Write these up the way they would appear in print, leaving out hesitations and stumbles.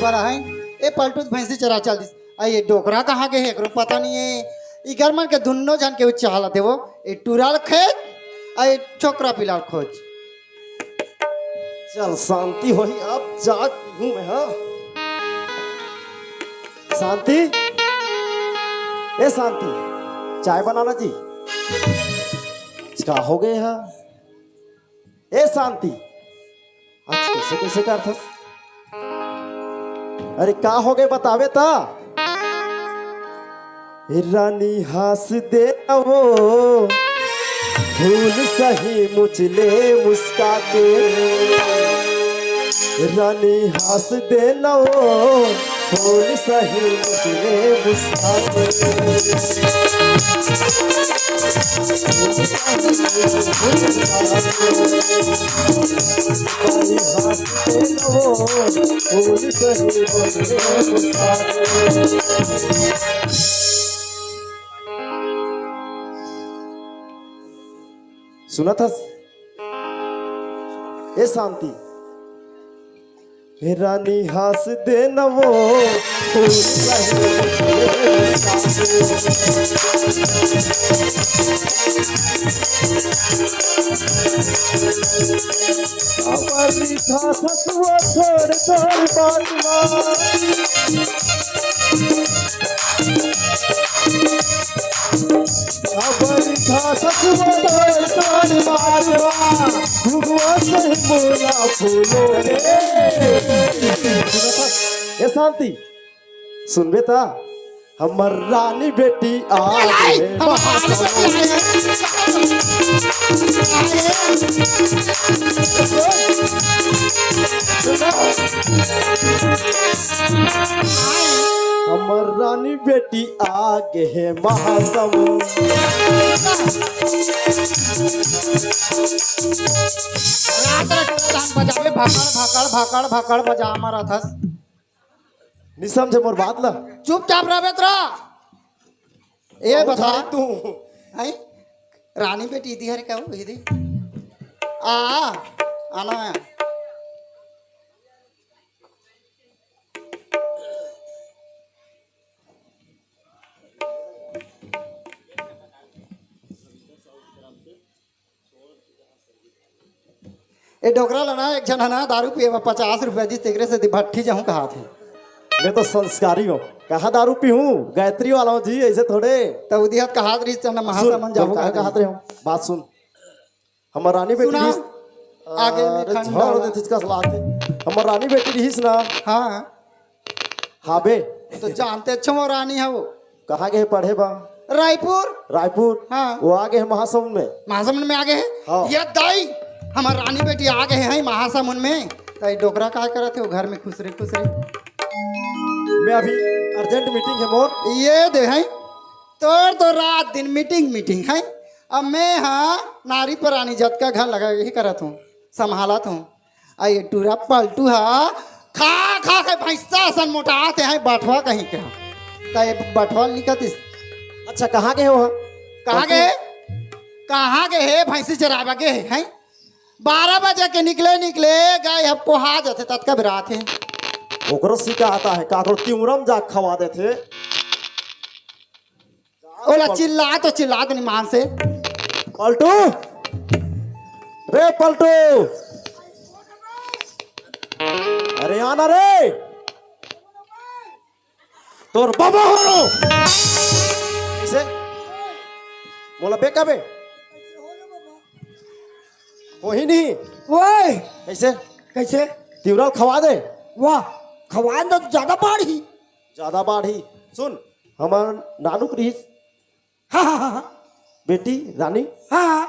वाला है ए पलटू भैंसी चरा चल दिस आ ये डोकरा कहाँ के है एकरो पता नहीं है ई घर मन के दुन्नो जन के उच्च हालत है वो ए टुराल खेत आ ये छोकरा पिलाल खोज। चल शांति होई अब जाग हूँ मैं। हाँ शांति, ए शांति चाय बनाना जी। क्या हो गए हाँ ए शांति, आज कैसे कैसे कर था? अरे क्या हो गए बतावे ता। रानी हंस दे वो फूल सही मुझले मुस्का के, रानी हंस दे वो फूल सही मुझले मुस्का सुना था ए शांति, रानी हंस दे न वो फूल अमरी था ससुआ थोड़ थोड़ अमरी था ससुआ थोड़ थोड़ बातवा भगवा से बोला फूलो रे। ए शांति सुन बेटा, हमर रानी बेटी आ हमर रानी बेटी आगे है महासमुंद। बजावे भाकड़ भाकड़ भाकड़ बजा हमारा था नहीं समझे मोर बात ला। चुपचाप रह बेतरा ए बता तू है रानी बेटी दी हरे क्या हुई दी आ आना है ए डोकरा लना एक जन है ना दारू पिए 50 रुपया जिस तेगरे से भट्ठी जाऊँ कहा थे। मैं तो संस्कारी हूँ, कहाँ दारू पी हूँ, गायत्री वाला हूँ जी, ऐसे थोड़े तो उदियत कहा रही चना महासमन जाओ कहा रहे हूँ। बात सुन, हमर रानी बेटी आगे में झड़ दे तिसका लाके हमर रानी बेटी रहीस ना। हाँ हाँ बे तो जानते अच्छो वो रानी है वो कहाँ गए पढ़े बा? रायपुर। रायपुर हाँ वो आगे है महासमुंद में। महासमुंद में आगे है हाँ। ये दाई हमार रानी बेटी आगे है महासमुंद में। तो डोकरा क्या करे थे वो घर में खुश रहे। मैं अभी अर्जेंट मीटिंग है मोर। ये दे है तो रात दिन मीटिंग है। अब मैं हाँ नारी पर रानी जत का घर लगा यही करत हूँ संभालत हूँ। ये टूरा पलटू है खा खा के भैंसा सन मोटाते हैं बटवा कहीं के तो ये बटवा निकलती। अच्छा कहाँ गए हो? कहाँ गए है भैंसी चरावा के हैं 12 बजे के निकले गए अब पोहा जाते तत्का बिरात है ओकरो सिका आता है काकरो तिमरम जा खवा देते। ओला चिल्ला तो निमान से पलटू रे पलटू, अरे आना रे तोर बाबा हो कैसे बोला बेका बे वही नहीं ओए कैसे तिवरल खवा दे। वाह खवाए तो ज्यादा बाढ़ी सुन हमार नानू क्रीस हाँ बेटी रानी हाँ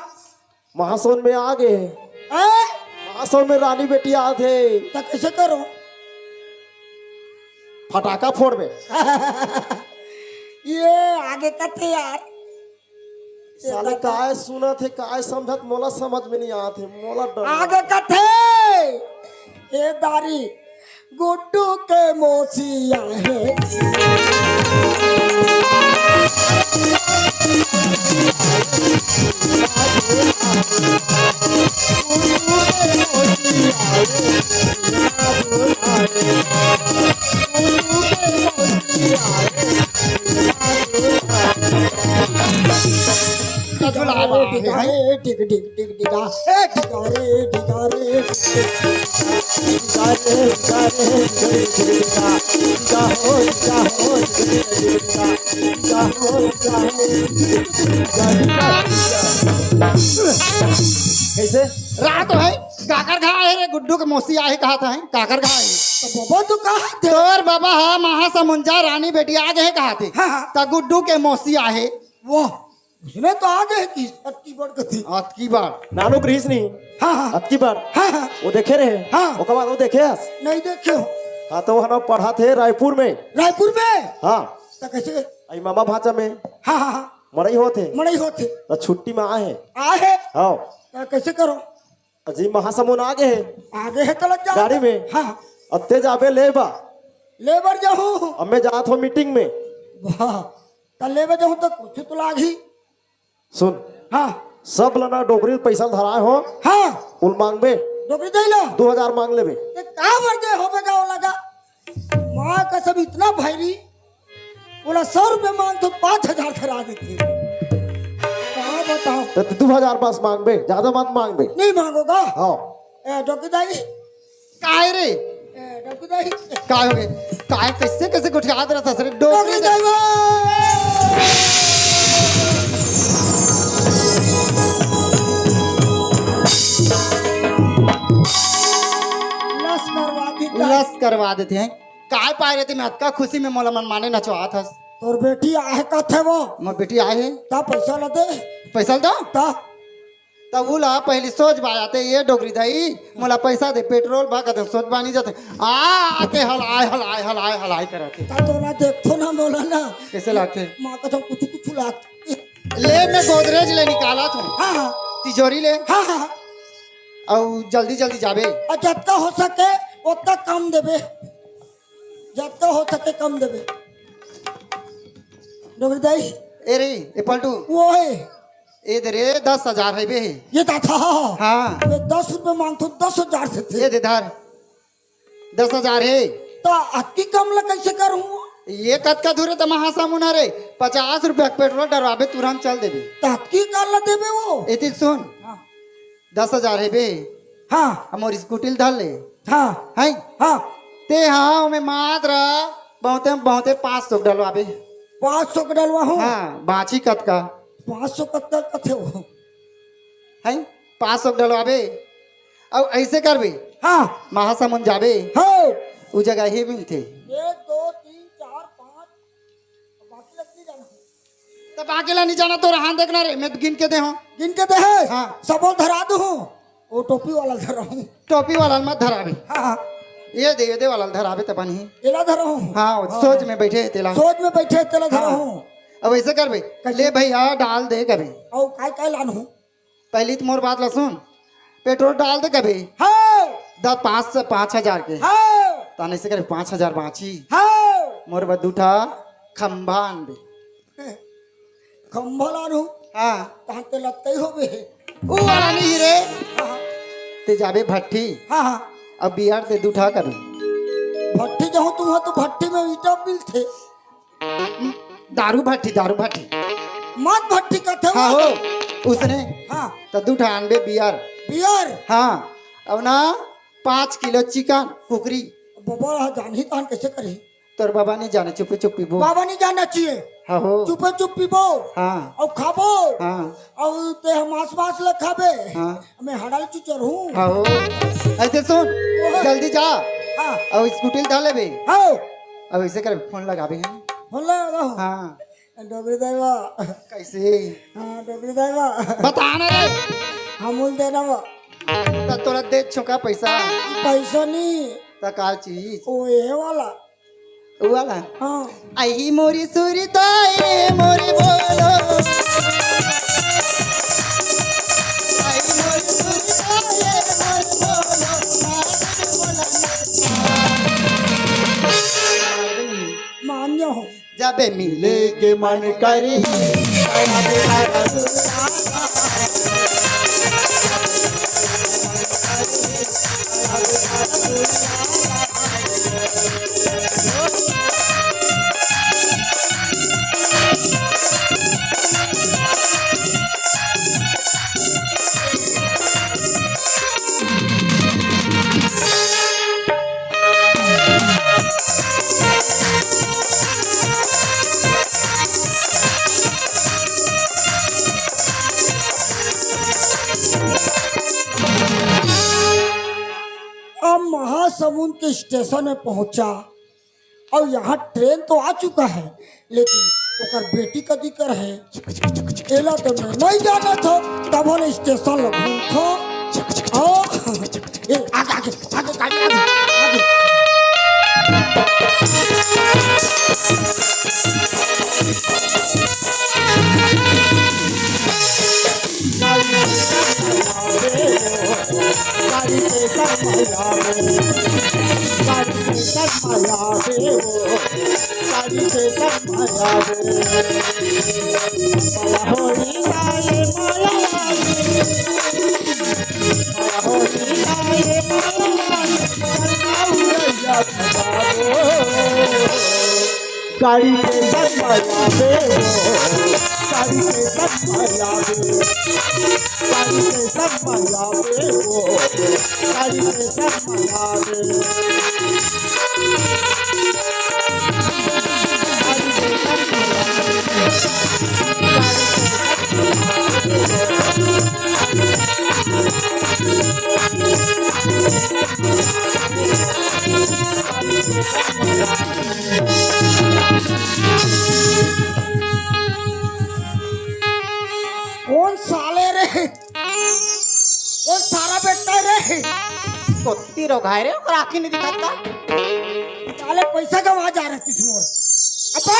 महासौन में आ गए। महासौन में रानी बेटी आ थे तो कैसे करो फटाका फोड़ में ये आगे कथे यार साले काय सुना थे काय समझत मोला समझ में नहीं आते मोला डर आगे कथे ये दारी गुड्डू के मोसिया है गुड्डू के मोसिया है डिगा है रे डिग डिग डिग डिगा ए डिगा रे डिगा रे कैसे रात है काकर घा है रे गुड्डू के मौसी आहे कहा था है काकर घा है तो बाबा तू कहा थे तोर बाबा हा महासमुंजा रानी बेटी आगे है कहा थे हाँ, हाँ। ता गुड्डू के मौसी आहे वाह उसने तो आगे की अट्टी बढ़ गई आज की बार नानू ग्रीस नहीं हाँ हाँ अबकी बार हाँ हाँ वो देखे रहे हाँ। ओकर बाद वो देखे हस नहीं देखे हो हाँ तो हम पढ़ा थे रायपुर में रायपुर में हाँ तो कैसे आई मामा भाचा में हाँ हाँ हाँ मरई होते मड़ई होते तो छुट्टी में आए हैं आहे हाँ तो कैसे करो अजी महासमुन आगे है आगे है तो लग जा गाड़ी में हाँ अत्ते जाबे ले बा लेबर जाऊँ अब मैं जात हो मीटिंग में वाह तो लेबर जाऊँ तो कुछ तो लागी सुन हाँ सब लना डोगरी पैसा धराए हो हाँ उल मांगबे डोकरी दे लो 2000 मांग लेबे ये कहाँ बढ़ गए हो बेगा वो लगा माँ का सब इतना भाईरी बोला 100 रुपये मांग तो 5000 खरा देते कहाँ बताओ तो 2000 पास मांगबे ज्यादा मत मांगबे नहीं मांगोगा हाँ ए डोकीदाई काय रे ए डोकीदाई काय हो गए काय कैसे कैसे कुछ याद रहा था सर डोगरी डोकीदाई लस करवा दी लस करवा देते हैं काय पाए रहते मैं अतका खुशी में मोला मन माने नचवा था तोर बेटी आहे का थे वो मोर बेटी आए है ता पैसा ल दे पैसा दो ता तब उला पहली सोच बा जाते ये डोगरी दाई मोला पैसा दे पेट्रोल भा कर सोच बानी जाते आके हलाए करते ता तो ना देखो ना बोला ना कैसे लागते माँ का तो कुछ कुछ लागते ले मैं गोदरेज ले निकाला तू हाँ हाँ तिजोरी ले हाँ हाँ और जल्दी जल्दी जाबे और जितना हो सके उतना कम देवे जितना हो सके कम देवे डोगरी दाई ए रे ए पलटू वो है ए दे रे 10,000 है बे ये था हाँ मैं 10 रुपये मांगता 10,000 से थे ये दे धर 10,000 है तो अति कम ला कैसे करूँ ये कद का दूर है तो महासामुना रे 50 रुपया पेट्रोल डरवाबे तुरंत चल देबे ताकि कर ला देवे वो एतिक सुन हाँ 10,000 है बे हाँ हमर स्कूटी धर ले हाँ है हाँ ते हाँ में मात्र बहुते बहुते 500 डलवाबे 500 का डलवा हूँ हाँ बाची कद का 500 का कथे हो है 500 डलवाबे अब ऐसे करबे हाँ महासमुंद जाबे हो उ जगह ही मिलते 1 2 3 4 5 बाकी लगती जाना तब अकेला नहीं जाना तो रहा देखना रे मैं तो गिन के दे हूँ गिन के दे है हाँ। सबोल धरा दू वो टोपी वाला धरा हूँ टोपी वाला मत धराबे हाँ हाँ ये दे वाला धराबे तब नहीं एला धरा हूँ हाँ वो सोच में बैठे हैं तेला सोच में बैठे तेला धरा हाँ। हूँ अब ऐसे करबे ले भैया डाल दे कभी और काय लान हूँ पहली तो मोर बात ला सुन पेट्रोल डाल दे कभी हाँ 5 से 5,000 के हाँ ताने से करे 5,000 बाची हाँ मोर बदूठा खंभा आन दे खंभा लान हूँ हाँ कहाँ ते लगते ही हो बे वो वाला नहीं रे हाँ ते जाबे भट्टी हाँ हाँ अब बिहार ते दूठा कभी भट्टी जाऊँ तुम तो भट्टी में ईटा मिलते दारू भट्टी मत भट्टी का थे हाँ वो हो उसने हाँ तो दूठा आनबे बियर बियर हाँ अब ना 5 किलो चिकन कुकरी बाबा जान ही तान कैसे करे तोर बाबा नहीं जाने चुपे चुपी बो बाबा नहीं जाना चाहिए हाँ हो चुपे चुप पीबो हाँ और खाबो हाँ और ते हम मांस ले खाबे हाँ मैं हड़ाल चुचर हूँ हाँ हो ऐसे सुन जल्दी जा हाँ अब स्कूटी डाल ले बे हाँ अब ऐसे कर फोन लगाबे हैं बोल रहा हाँ डोगरी दाइवा कैसे हाँ डोगरी दाइवा बताना रे हमूल देना वो तो तोरा दे छोका पैसा पैसा नहीं तो का चीज ओ ये वाला वो वाला हाँ आई मोरी सुरी तो आई मोरी बोलो आई मोरी सुरी तो आई मोरी बोलो मान जाओ जबे मिले के मन करी समुद्र के स्टेशन में पहुंचा और यहाँ ट्रेन तो आ चुका है, लेकिन ओकर बेटी का दिक्कत है। एला तो मैं नहीं जाना था, तब बोले स्टेशन लग था। आगे आगे आगे आगे आगे गाड़ी के सब मजा दे गाड़ी के सब मजा दे गाड़ी के सब मजा दे गाड़ी के सब मजा दे कौन साले रे, कौन सारा बेटा रे, कोत्ती रो घाय रे ओकर आँखी नहीं दिखत का। साले पैसा कमा जा रहे थे मोर। अबे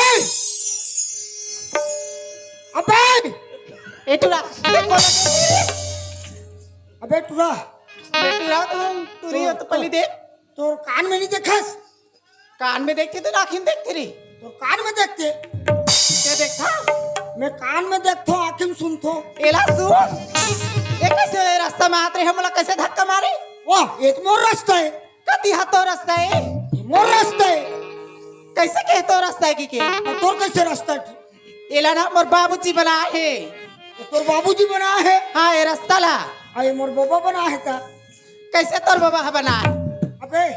अबे ए टुरा देखो अबे टूरा, टुरा तू तुरी हो तो पहले देख। तोर कान में नहीं देखस? कान में देखती तो आँखी में देखती रही। तोर कान में देखते? क्या देखा? मैं कान में देखतो, आँखें में सुनतो। एला सुन, ये कैसे रास्ता में आते हम लोग कैसे धक्का मारे? वाह, एक मोर रास्ता है, कति हाथों रास्ता है? ये मोर रास्ता है। कैसे कहतो रास्ता है कि और तोर कैसे रास्ता है? एला ना मोर बाबूजी बना है। ये तोर बाबूजी बना है? हाँ ये रास्ता ला। और ये मोर बाबा बना है का? कैसे तोर बाबा बना है? अबे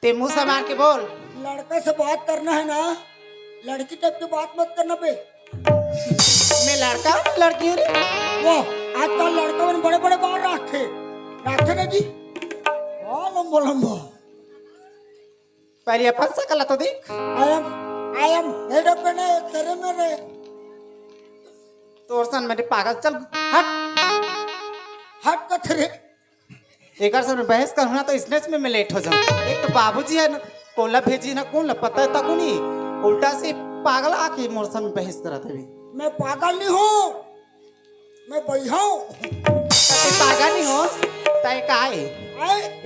ते मुंह संभाल के बोल। लड़का से बात करना है ना, लड़की टाइप की बात मत करना बे। मैं लड़का हूँ लड़की हूँ रे। वो आजकल लड़का में बड़े बड़े बाल रखे ना जी, लंबो लंबो। पहले अपन सकल तो देख। आई एम हेड ऑफ तेरे में रे। तोर सन मेरे पागल, चल हट हट कथरे। एक से मैं बहस करूँ ना तो इसने में मैं लेट हो जाऊँ। एक तो बाबूजी है ना, कोला भेजी ना कौन ला पता है तक नहीं, उल्टा से पागल आके मोर सन में बहस करा था। मैं पागल नहीं हूँ, मैं बढ़िया हूँ। पागल नहीं हो ताई का है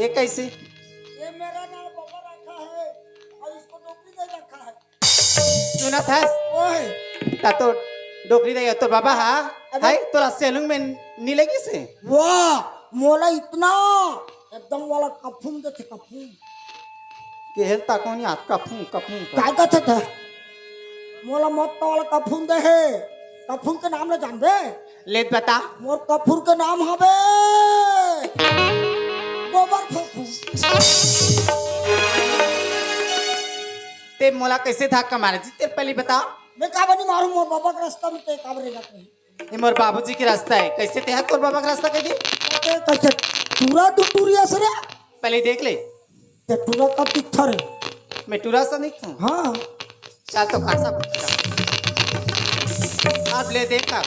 ये कैसे? ये मेरा नाम बाबा रखा है और इसको नौकरी दे रखा है। सुना था ओए ता तो डोकरी दे तो बाबा हाँ है तोरा सेलून में नी लगी से। वाह मोला इतना एकदम वाला कफूम देते कफूम के हेल ताकोनी हाथ कफूम कफूम काय कहते थे मोला मत वाला कफूम दे है। कफूम के नाम न जानबे? ले बता। मोर कफूर के नाम हबे गोबर फूफू। ते मोला कैसे धक्का मारे जी तेरे पहले बता। मैं का बनी मारू मोर बाबा के रास्ता में ते काबरे जाते हैं। ये मोर बाबूजी की रास्ता है, कैसे ते तोर बाबा का रास्ता कह दी? कैसे टूरा तू टूरिया सरे पहले देख ले। ते टूरा कब दिखता रे? मैं टूरा सा नहीं हूँ। हाँ चल तो खासा अब ले देखा।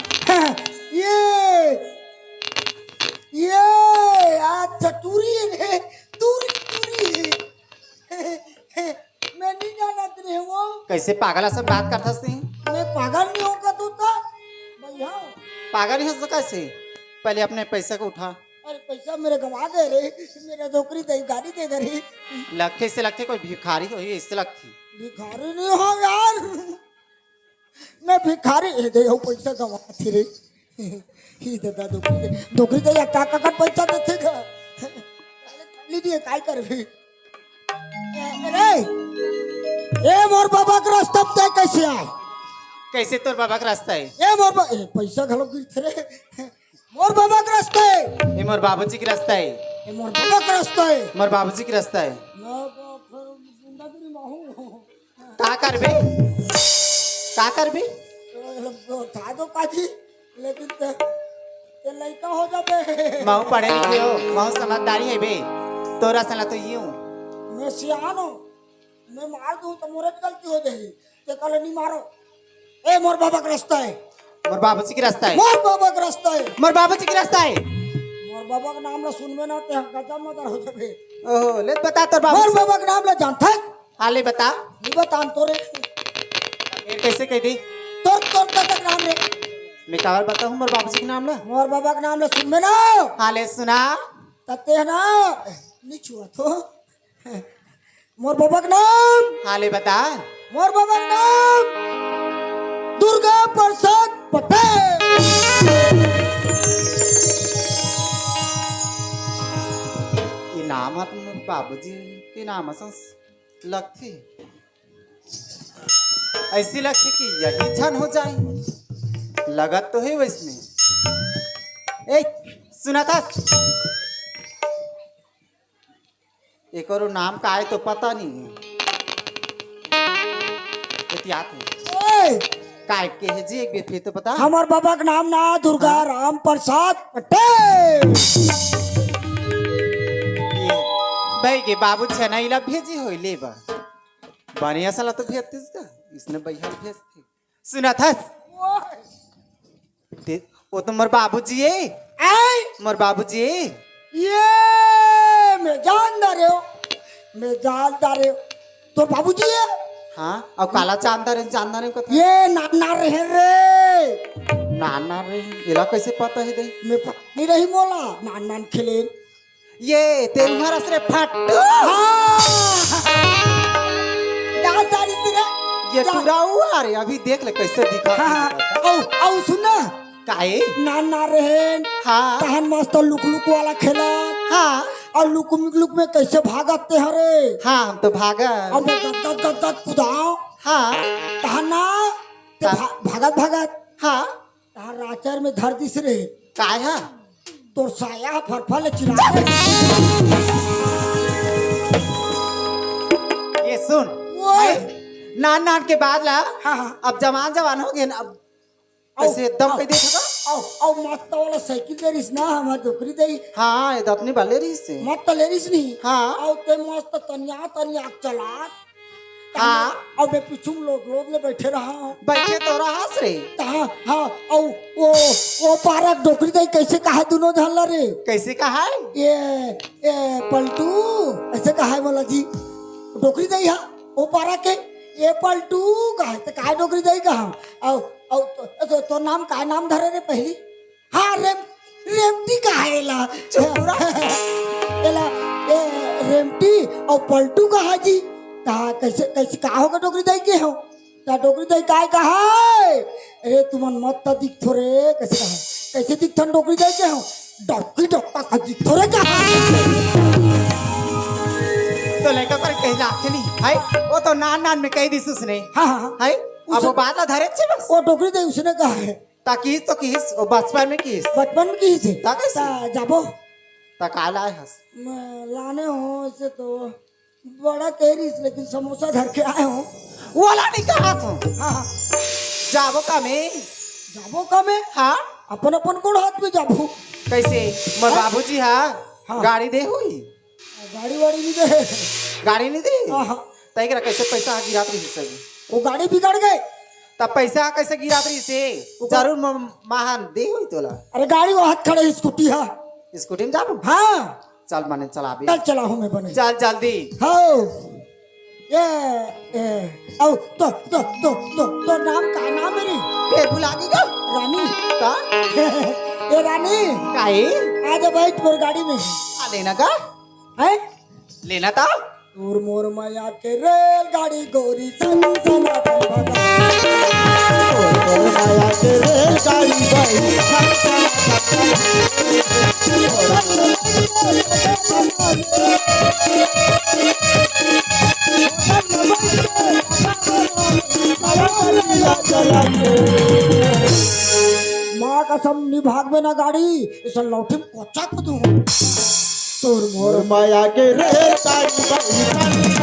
ये अच्छा टूरी है, टूरी मैं नहीं जाना तेरे वो। कैसे पागल सब बात करता सी? मैं पागल नहीं होगा तू तो भैया। पागल ही हो कैसे? पहले अपने पैसे को उठा। अरे पैसा मेरे गवा दे रे, मेरा नौकरी दे गाड़ी दे रे। लगते से लगते कोई भिखारी हो इससे लगती। भिखारी नहीं हो यार, मैं भिखारी दे हो पैसा गवा रे। ही दादा नौकरी दे या काका का पैसा देते का लीजिए काय कर भी। अरे ए मोर बाबा का रास्ता तय कैसे आए? कैसे तोर बाबा का रास्ता है? ए मोर पैसा घलो गिरते रे। मोर बाबा का रास्ता है, ये मोर बाबूजी की रास्ता है। ए मोर बाबा का रास्ता है, मोर बाबूजी की रास्ता है। मैं फिर जिंदगी में हूँ का करबे? का करबे? था दो काजी, लेकिन ते लड़का हो जाबे। महू पढ़े लिखे हो, महू समझदारी है बे। तोरा सला तो यूं मैं सियान हूँ, मैं मार दूँ तो मोरे भी गलती हो जाएगी। ते कल नहीं मारो। ए मोर बाबा का रास्ता है, मोर बाबूजी की रास्ता है, मोर बाबा का रास्ता है। मोर बाबूजी की रास्ता है। मोर बाबा का नाम ना सुनबे ना ते गजब मदर हो जाबे। ओहो ले बता तोर मोर बाबू बाबा का नाम ला जानता है? हाले बता नहीं बता तोरे। फिर कैसे कह दी तोर तोर तक नाम रे। मैं कावर बताऊं मोर बाबूजी के नाम ला मोर बाबा का नाम ला सुनबे ना हाले सुना तते है ना नहीं छुआ तो। मोर बाबा का नाम, हाले बता मोर बाबा का नाम दुर्गा प्रसाद पटेल। ये नाम है तुम बाबूजी के नाम से लगती ऐसी लगती कि यही छन हो जाए लगत तो है वैसने ए सुना था एक और नाम का है तो पता नहीं है एहतियात है ए, काय के है जी एक बेर फिर तो बता हमार बाबा का नाम ना दुर्गा राम प्रसाद पटेल। ये भाई के बाबू छनैला भेजी होई लेबा बढ़िया साला तो भेजतीस का इसने भैया भेजती सुना था वो तो मोर बाबूजी है ऐ, मोर बाबूजी है ये मैं जानदार हो, मैं जानदार हो। तो बाबूजी है हाँ और काला चांदा रे कथा ये नाना रहे रे। नाना रे इला कैसे पता है दे मैं नहीं रही मोला नान नान खेले। ये तेरुहार असरे फट जानदारी तेरा ये पूरा हुआ रे अभी देख ले कैसे दिखा औ सुना काहे नाना रहे हाँ तहन मस्त लुक लुक वाला खेला हाँ और लुक लुक में कैसे भागते हरे। हाँ हम तो भागा अब गद कुदाओ हाँ तहना ते भागत भागत हाँ तहर राचर में धर दिस रे काय है तोर साया फरफल चिरा ये सुन ओए नान नान के बाद ला हाँ अब जवान हो गए ना अब ऐसे एकदम पे देखा औ मस्त वाला साइकिल दे रिस ना हमार दोकरी दे हाँ ये तो अपनी बाले रही से मत ले रिस नहीं हाँ औ ते मस्त तनिया चला हाँ और मैं पीछू लोग ले बैठे रहा हूँ बैठे तो रहास रे हाँ हाँ औ वो पारक डोकरी दे कैसे कहा दोनों झल्ला रे कैसे कहा है ये पलटू ऐसे कहा है बोला जी डोकरी दे हाँ वो पारक के ये पलटू कहा तो कहा डोकरी दे कहा औ तो नाम का नाम धरे रे पहली हाँ रेमटी कहा एला एला रेमटी और पलटू कहा जी कहा कैसे कैसे कहा होगा डोकरी दई के हो ता डोकरी दई काय कहा अरे तुमन मत ता दिख थोरे कैसे कहा कैसे दिख थन डोकरी दई के हो डॉक्की डॉक्का का दिख थोरे कहा तो लड़का पर कहला चली हाय वो तो नान में कह दी उसने हाँ हाय अब वो बात ला धरे छे बस वो डोकरी दई उसने कहा है ताकि तो किस वो बचपन में किस बचपन में की थे ता कैसे? जाबो ता काला है हंस लाने हो इसे तो बड़ा तेरीस लेकिन समोसा धर के आए हो वो वाला नहीं कहा था हाँ जाबो का में जाबो का में हाँ अपन अपन कोण हाथ में जाबो कैसे मोर बाबूजी हाँ हाँ। गाड़ी दे हुई गाड़ी वाड़ी नहीं दे गाड़ी नहीं दे हाँ तय करा कैसे पैसा गिरा रही से वो गाड़ी बिगड़ गए तब पैसा कैसे गिरा रही से जरूर महान दे हुई तोला अरे गाड़ी वो हाथ खड़े स्कूटी हाँ स्कूटी में जाबो हाँ चल माने चला भी कल चला हूँ मैं बने चल जल्दी हाँ ये ओ तो नाम का नाम मेरी फिर बुला के गो रानी ता ये रानी काहे आज बैठ मोर गाड़ी में आ लेना का है लेना था दूर मोर माया के रेलगाड़ी गोरी सन सना भगा मोर माया के रेलगाड़ी गोरी सन माँ कसम निभाग में ना गाड़ी इस लौटे में कोचा को दूँ तोर मोर माया के रे तारी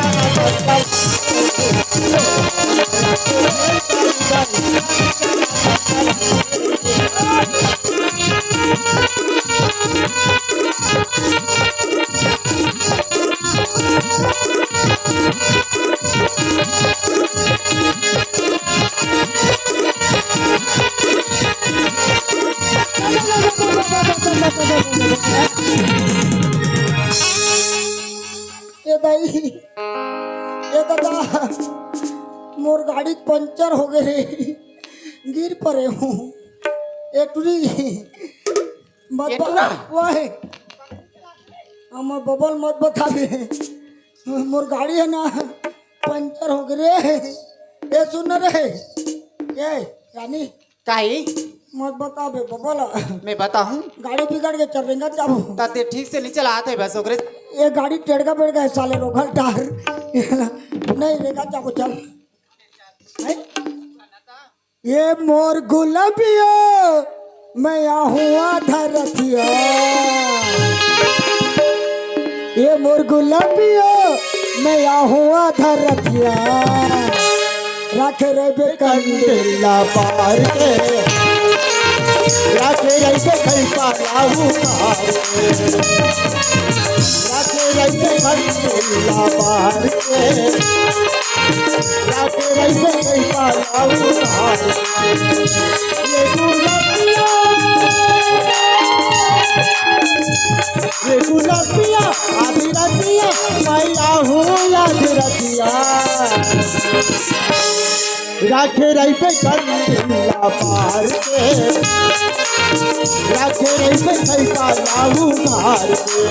पंचर हो गए रे, गिर पड़े हूँ। एटुरी मत एटुरा? वाहे हमार बबल मत बताबे, मोर गाड़ी है ना पंचर हो गए रे। ए सुन रे, ए रानी काई मत बताबे बबल, मैं बताऊं गाड़ी बिगड़ के चल रेंगा जाबो। ताते ठीक से नहीं चलाते बस ओकरे। ये गाड़ी टेढ़का बेड़ गए साले रोघल टार नहीं रेगा जाबो चल। हैं? ये मोर गुलाबिया मैं हुआ धरतिया, ये मोर गुलाबिया मैं हुआ धरतिया, रखे रे बेकंदिला पार के, रखे रे बेकंदिला पार राखे रैसे कंदिला पार के, राखे रैसे कई पालाऊ पार। ये गुलाबिया आधी रतिया मैं हूँ याद रतिया, राखे रैसे कंदिला पार के, राखे रैसे कई पालाऊ पार के,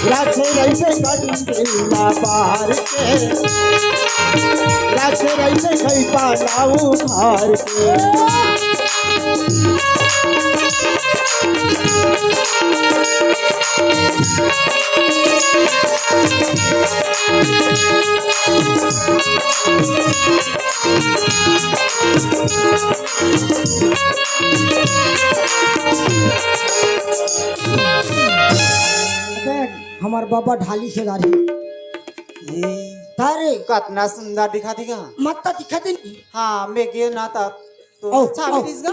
राखे रैसे कंदिला पार के, राखे रैसे कई पालाऊ पार के। हमार बाबा ढाली से गाड़ी तारे कितना सुंदर दिखा देगा। मत्ता दिखा देनी। हाँ मैं गए ना था तो औ छाप दिस गा।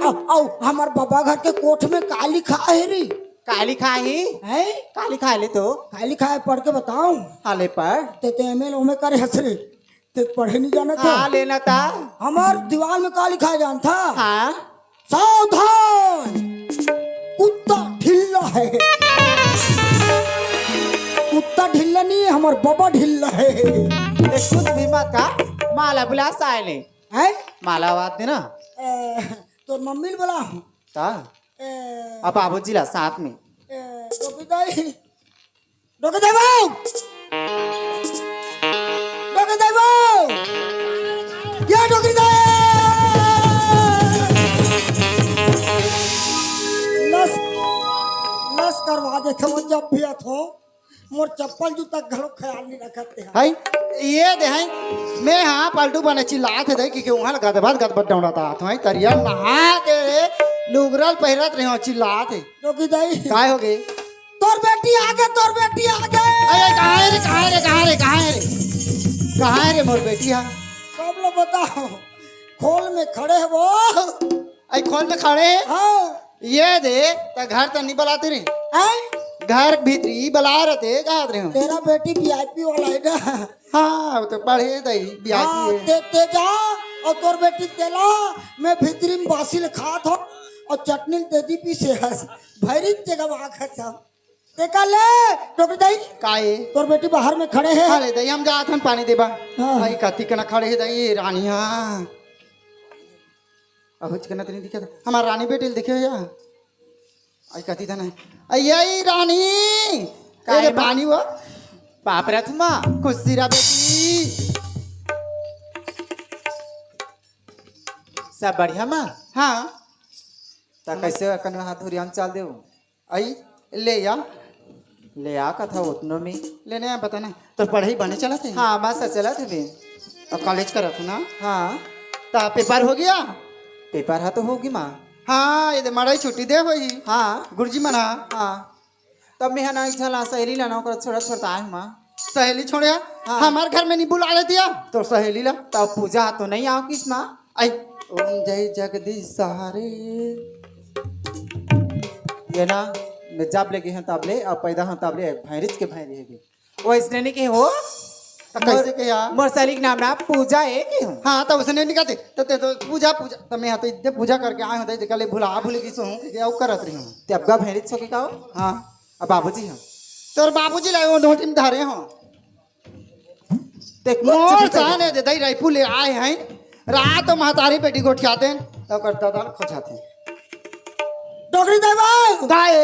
हमार बाबा घर के कोठ में काली खा है रे। काली खाई है काली खा ले तो काली खाए पढ़ के बताऊं। हाले पर ते एमएल ओमे करे हसरे ते पढ़े नहीं जाना था। हाँ लेना था। हमार दीवार में काली खाए जान था। हाँ सावधान कुत्ता ढिल्ला है, कुत्ता ढिल्ला नहीं है, हमार बाबा ढिल्ला है। कुछ भी मत का माला बुला साइले है माला बात देना तो मम्मी ने बोला ता अब बाबूजी ला साथ में डोकीदाई बाबू डोकीदाई बाबू या डोकीदाई लस करवा देते वो जब भी हो मोर चप्पल जूता घरों ख्याल नहीं रखते हैं। हाय ये दे हाय मैं हाँ पलटू बने चिल्लाते थे कि वहाँ लगा दे बात गदबद डाउना था तो हाय तरिया नहा के लुगरल पहिरत रहे हो चिल्लाते डोकीदाई काय हो गए तोर बेटी आ गए, तोर बेटी आ गए। अरे कहाँ रे कहाँ रे कहाँ रे कहाँ रे कहाँ रे मोर बेटी है। सब लोग बताओ खोल में खड़े हैं वो। आई खोल में खड़े हैं हाँ ये दे तो घर तो नहीं बुलाते रे हैं? घर भीतरी बुला रहे कहा रहे हो। तेरा बेटी वीआईपी वाला है ना। हाँ वो तो पढ़े दई हाँ, बियाह ते जा और तोर बेटी तेला मैं भीतरी में बासिल खात हो और चटनी दे दी पीछे हंस भरी जगह आखा सब देखा ले डॉक्टर दाई काए तोर बेटी बाहर में खड़े हैं। हाले दई हम जात हम पानी देबा हाँ। आई कति कना खड़े है दई रानिया अहुच कना तनी दिखे हमार रानी बेटी दिखे या आई कति था नहीं आई रानी काए पानी हुआ पाप रे तुमा कुसीरा बेटी सब बढ़िया माँ हाँ ता कैसे कन हाथ धुरी हम चल देव आई ले या ले आ कथा उतनो में लेने आ बताना तो पढ़ाई बने चला थे हाँ बस चला थे भी और कॉलेज करा था ना हाँ ता पेपर हो गया पेपर हाँ तो होगी माँ हाँ ये मड़ाई छुट्टी दे हुई हाँ गुरुजी मना हाँ तब मैं ना चला सहेली लाना कर छोड़ा छोड़ता है माँ सहेली छोड़िया हाँ। हमारे घर में नहीं बुला ले दिया तो सहेली ला तब पूजा तो नहीं आओ किस माँ आई ओम जय जगदीश सहारे ये ना मैं जब लेके हैं तबले और पैदा हैं तबले भैरिच के भैरी है वो इसने नहीं के हो तो कैसे के यार मोर सहेली के नाम ना पूजा है कि हो हाँ तो उसने नहीं कहते तो पूजा पूजा तो मैं तो इतने पूजा करके आए होते तो कल भुला भूल की सो क्या करत रही हूँ ते अब भैरिच सो के कहो हाँ अब बाबूजी हैं तोर बाबूजी लाए वो नोटी में धारे हो ते मोर सहने दे दई रायपुर ले आए हैं रात महतारी बेटी को ठियाते तब करता दाल खोचाते डोकरी देवा गाय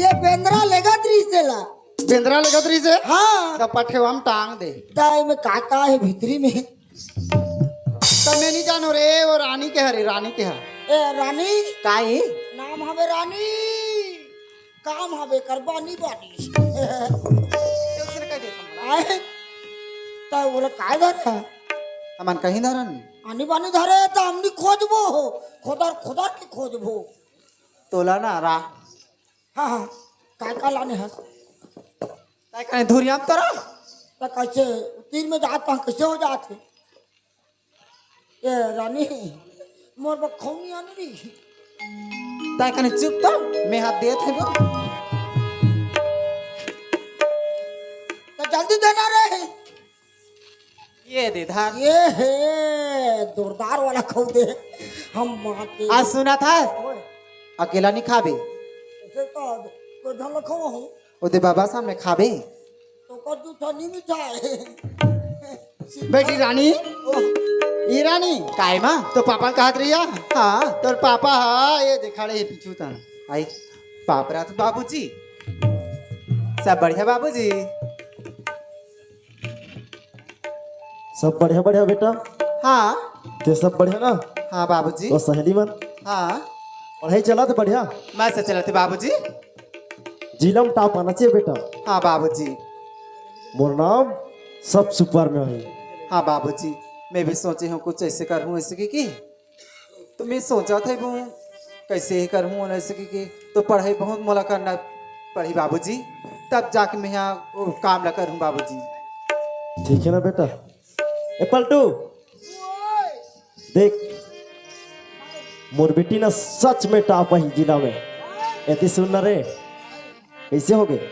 ये बेंद्रा लेगा त्रिसेला बेंद्रा लगत रही से हाँ तब पट्टे हम टांग दे ताई में काका है भीतरी में तब मैं नहीं जानो रे वो रानी के हरे रानी के हर ए रानी काई नाम हवे रानी काम हवे करबानी बानी आए ता बोला काय धर अमन कहीं धरन आनी बानी धरे ता हमनी खोजबो खोदर खोदर के खोजबो तोला ना रा हाँ हाँ काका लाने है काय करे धुरियाम तोरा ता कैसे तीन में जात पां कैसे हो जाते ए रानी मोर बखौनी आनी री ताय कने चुप तो मैं हाथ देत है वो तो जल्दी देना रे ये दे धार ये है जोरदार वाला खो दे हम माते आज सुना था ओए, अकेला नहीं खाबे ऐसे तो धन लखो हूँ ओदे बाबा सामने खाबे तो कर जूठा नहीं मिठाई बेटी रानी ये रानी काय माँ तो पापा कहत रही हाँ तोर पापा हाँ ये दिखाड़े पीछू तन आई पाप रात बाबूजी सब बढ़िया बाबूजी सब बढ़िया बढ़िया बेटा हाँ ते सब बढ़िया ना हाँ बाबूजी तो सहेली मन हाँ पढ़ाई चला तो बढ़िया मैं से चलते बाबूजी जिलम टाप आना चाहिए बेटा हाँ बाबूजी मोर नाम सब सुपर में है हाँ बाबूजी मैं भी सोचे हूँ कुछ ऐसे करूँ ऐसे की तो मैं सोचा था वो कैसे ही करूँ ऐसे की तो पढ़ाई बहुत मोला करना पड़ी बाबूजी तब जाके मैं यहाँ वो काम न करूँ बाबूजी ठीक है ना बेटा ए पलटू देख मोर बेटी ना सच में टाप ही जिला में ऐसी सुन ना रे कैसे हो गए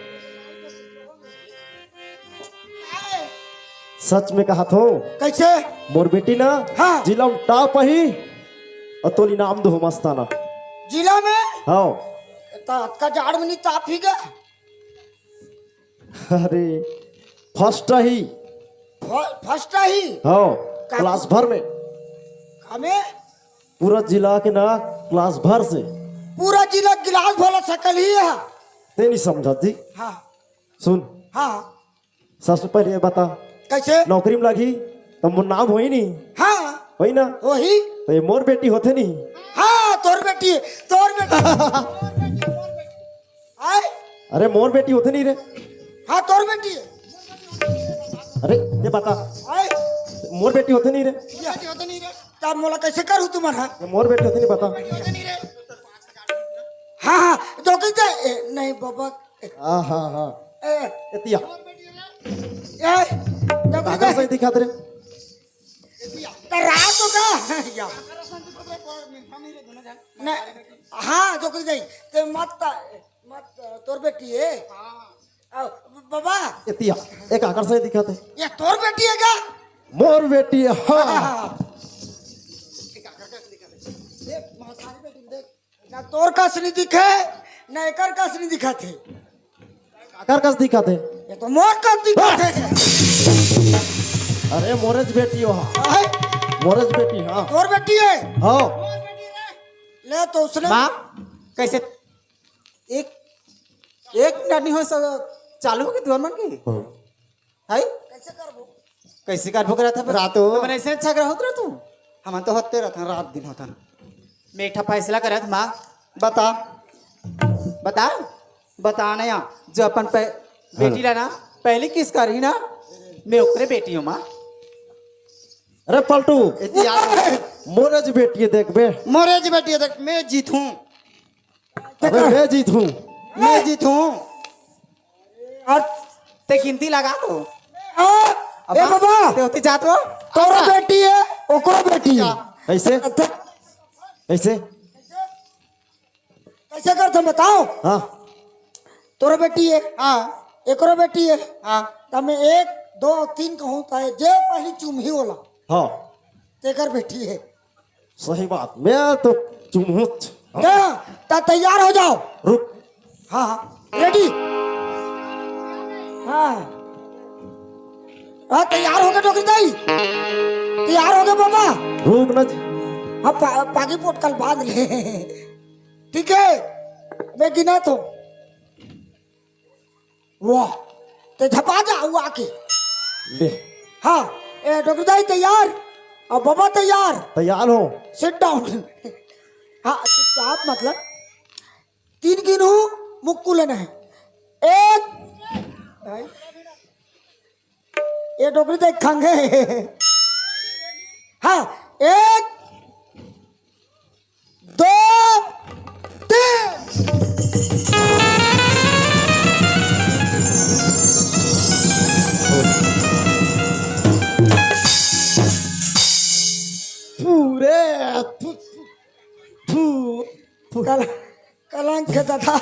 सच में कहा तो कैसे मोर बेटी ना हाँ। जिला में टाप ही और तोली नाम दो मस्ताना जिला में हाँ ता का जाड़ में नहीं ताप ही गया अरे फर्स्ट ही फर्स्ट ही हाँ क्लास भर में हमें पूरा जिला के ना क्लास भर से पूरा जिला गिलास भोला सकल ही है ते नहीं समझा थी हाँ सुन हाँ सबसे पहले ये बता कैसे नौकरी में लगी तो मोर नाम होई नहीं हाँ होई ना वही तो ये मोर बेटी होते नहीं हाँ तोर बेटी आए अरे मोर बेटी होते नहीं रे हाँ तोर बेटी है अरे ये बता आए मोर बेटी होते नहीं रे तब मोला कैसे करूँ तुम्हारा ये मोर बेटी होते नहीं बता हाँ हाँ तो कैसे नहीं बाबा हाँ हाँ हाँ ए एतिया ए तो काका कैसे सही दिखा रे रात हो का या नहीं हाँ जो कैसे ते मत मत तोर बेटी है बाबा एतिया एक आकर सही दिखाते ये तोर बेटी है क्या मोर बेटी है हाँ ना तोर कसनी दिखे ना एकर कसनी दिखाते आकर कस दिखाते ये तो मोर कस दिखाते अरे मोरज बेटी हो हाँ आए, मोरज बेटी हाँ तोर बेटी है हाँ ले तो उसने माँ कैसे एक एक मिनट नहीं हो सब चालू हो गई तुम मन की है कैसे करबो कैसे कर भूख रहा था रातों। तो मैंने ऐसे अच्छा कर होता तू हम तो होते रहता रात दिन होता मीठा फैसला करे था माँ बता बता बता नया जो अपन बेटी लाना पहले किस करी ना मैं ओकरे बेटी हूँ माँ अरे पलटू इतनी याद मोरज बेटी है देख बे मोरे जी बेटी देख मैं जीतूं अबे मैं जीतूं मैं जीतूं और ते गिनती लगा दो ए बाबा ते होती जात हो तोर बेटी है ओकरो बेटी है कैसे कैसे कैसे करते बताओ हाँ तोर बेटी है हाँ एकरो बेटी है हाँ तब मैं 1 2 3 कहूँ तो जे पहली चुमही होला हाँ तेकर बेटी है सही बात मैं तो चुमुच क्या ता तैयार हो जाओ रुक हाँ हाँ रेडी हाँ हाँ तैयार हो गए डोकरी दाई, तैयार हो गए बाबा। रुक ना जी। हाँ पागी पोट कल बांध ले, ठीक है। मैं गिना तो वाह, तो झपा जाऊ आके। ले हाँ ए डोकरी दाई तैयार और बाबा तैयार। तैयार हो। Sit down. हाँ चुपचाप, मतलब 3 गिनू, मुक्कू लेना है। 1, ये डोकरी देख खंगे। हाँ 1 2 3। पूरे कलंक खेता था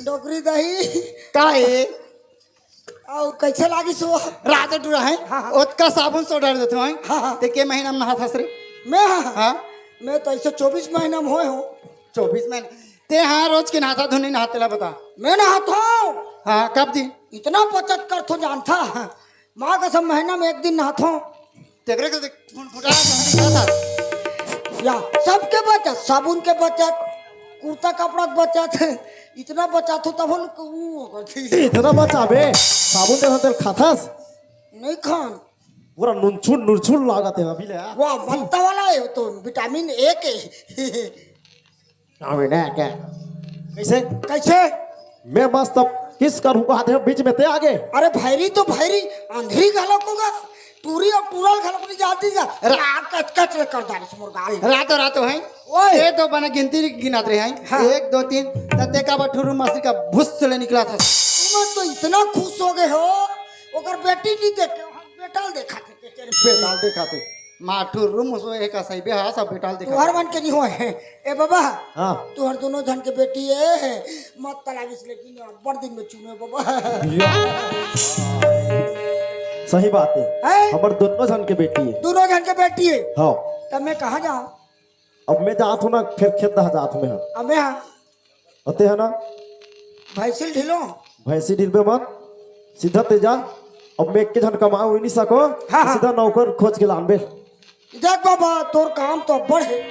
डोकरी दही काहे और कैसे लागी सो। रात टूरा है ओतका साबुन सो डाल देते हैं हाँ। ते के महीना में नहा था रे मैं हाँ मैं तो ऐसे 24 महीना में होए हूँ। 24 महीने ते हाँ रोज के नहाता धुनी नहाते ला बता। मैं नहाता हूँ, हाँ कब दी इतना बचत कर तो जानता। माँ का सब महीना में 1 दिन नहाता हूँ। तेरे को फुटा था या सबके बचत, साबुन के बचत, कुर्ता कपड़ा के बचत, इतना बचत हो तब इतना बचाबे साबुन दे तेल खाथास नहीं खान। पूरा नुनछुन नुरछुन लागत है अभी ले। वाह बनता वाला है तो विटामिन ए के। अबे ना क्या कैसे कैसे मैं मस्त अब किस करूँ को हाथ बीच में ते आगे। अरे भैरी तो भैरी अंधेरी घलक होगा, टूरी और टूरल घलक नहीं जाती जा। कच कच कर डाले मुर्गाल। रातों है ओए ये तो बना गिनती गिनात रहे हैं हाँ। 1 2 3 तते का बठुरु मछली का भुस चले निकला था। तुम तो इतना खुश हो गए हो, ओकर बेटी नहीं देखे, बेटाल देखा थे तेरे बेटाल देखा थे माठुर रूम उसमें एक सही बे हाँ सब बेटाल देखा तुहर मन के नहीं हुए हैं। ए बाबा हाँ तुहर दोनों जन के बेटी है मत तलाविस, लेकिन बड़ दिन में चुने बाबा। सही बात है हैं? हमारे दोनों जन के बेटी है। दोनों जन के बेटी है हाँ तब मैं कहाँ जाऊँ। अब मैं जात हूँ ना फिर खेत दह जात में अब मैं हाँ अते है ना भैंसिल ढिलो। भैंसी ढील पे मत सीधा ते जा। अब मैं एक के जन कमा हुई नहीं सको हाँ। सीधा नौकर खोज के लान बे। देख बाबा तोर काम तो बड़ है,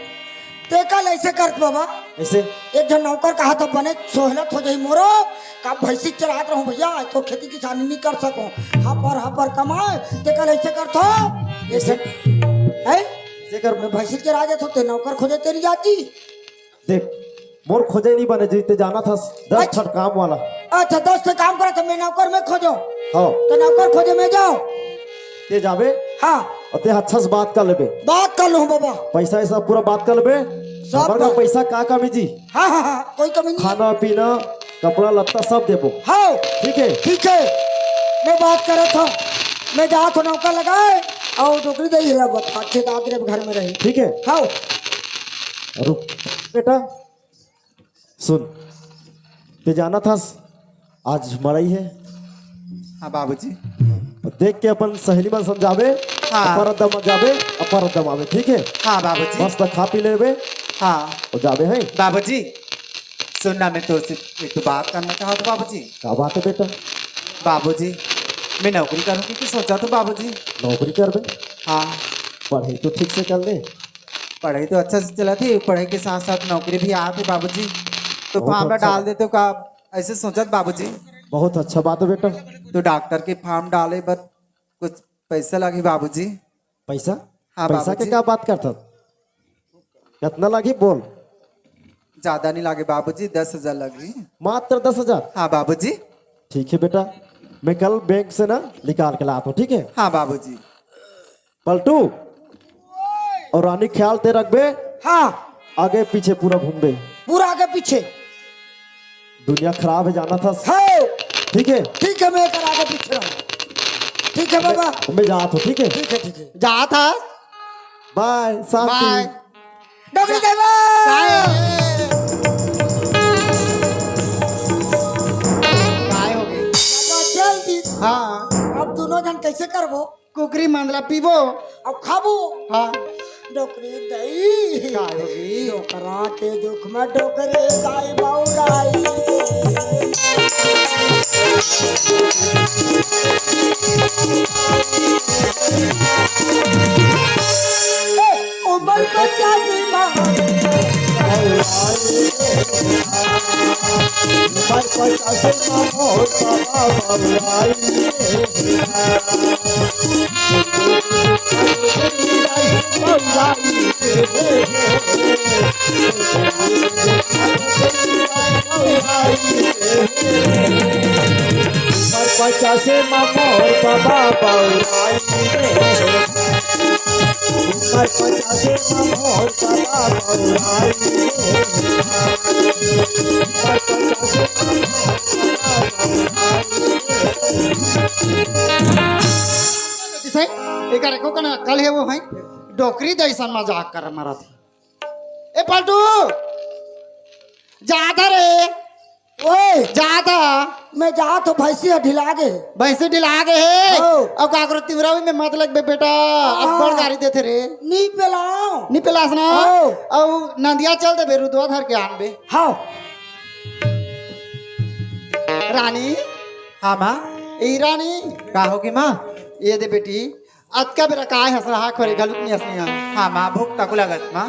ते कल ऐसे कर बाबा। ऐसे एक जन नौकर कहा था बने सोहलत हो जाई मोरो का भैंसी चलात रहूं भैया तो खेती किसानी नहीं कर सको। हाँ पर कमाए ते कल ऐसे कर थो ऐसे है ऐसे कर मैं भैंसी चला जात होते नौकर खोजे तेरी जाती। देख मोर खोजे नहीं बने जीते जाना था 10 छठ काम वाला। अच्छा 10 से काम करा तो मैं नौकर में खोजो हाँ तो नौकर खोजे में जाओ। ते जाबे हाँ अते अच्छा से बात कर लेबे, बात कर लो बाबा। पैसा ऐसा पूरा बात कर लेबे। सब हमारे का बात। पैसा का कमी जी, हाँ कोई कमी नहीं। खाना पीना कपड़ा लत्ता सब देबो हाँ ठीक है। ठीक है मैं बात कर रहा था, मैं जा तो नौकर लगाए और नौकरी दे ही रहा अच्छे दादरे घर में रही। ठीक है हाँ रुक बेटा सुन ते जाना था आज मड़ई है। हाँ बाबूजी देख के अपन सहेली में समझावे हाँ। अपर दम जावे अपर दम आवे ठीक है। हाँ बाबूजी मस्त खा पी लेवे हाँ और जावे है। बाबूजी सुनना मैं तुझसे एक तो बात करना चाहता हूँ बाबूजी। क्या बात है बेटा। बाबूजी मैं नौकरी करूँगी कि सोचा तो बाबूजी। नौकरी कर बे हाँ पढ़ाई तो ठीक से कर ले। पढ़ाई तो अच्छा से चला थी, पढ़ाई के साथ साथ नौकरी भी आती बाबूजी तो बहुत फॉर्म में अच्छा। डाल देते हो का ऐसे सोचत बाबूजी। बहुत अच्छा बात है बेटा। तो डॉक्टर के फॉर्म डाले पर कुछ पैसा लगे बाबूजी। पैसा हाँ, पैसा के बाबूजी। क्या बात करता कितना लगी बोल। ज्यादा नहीं लगे बाबूजी, 10,000 लगी। मात्र 10,000 हाँ बाबूजी। ठीक है बेटा मैं कल बैंक से ना निकाल के लाता हूँ ठीक है। हाँ बाबूजी। पलटू और रानी ख्याल ते रख बे, हाँ आगे पीछे पूरा घूम बे। पूरा आगे पीछे दुनिया खराब है जाना था है। ठीक है। ठीक है मैं कर आगे पीछे रहूं। ठीक है बाबा मैं जाता हूँ ठीक है। ठीक है ठीक है। जा था बाय बाय शांति। डोकरी देवा काय हो गई। बाबा चल दी। हाँ अब दोनों जन कैसे करबो, कुकरी मंदला पीबो। अब खाबो हाँ डोकरी दई काय हो गई। डोकरा के दुख में डोकरे दाई बाउराई। पचासी माँ उमर 85 माँ मोर बाबा बउराई उमर 85 माँ मोर बाबा बउराई उमर 85 माँ मोर बाबा बउराई दिसे एकर को कन कल है वो है डोकरी जैसन मजाक कर मारा थी ए पलटू जाता रे ओए जाता मैं जा तो भैंसी ढिला गे भैंसे ढिला गए है ओ। अब काकरो तिवरावी में मत लग बे बेटा अब बड़ गाड़ी देते रे नी पेलाओ नी पिलास ना ओ। अब नदिया चल दे बेरु दो धर के आन बे हाँ रानी हाँ माँ ए रानी का होगी माँ ये दे बेटी अत का बेरा काय हंस रहा खोरे गलुक नहीं हंसनी हाँ माँ भूख तक लगत माँ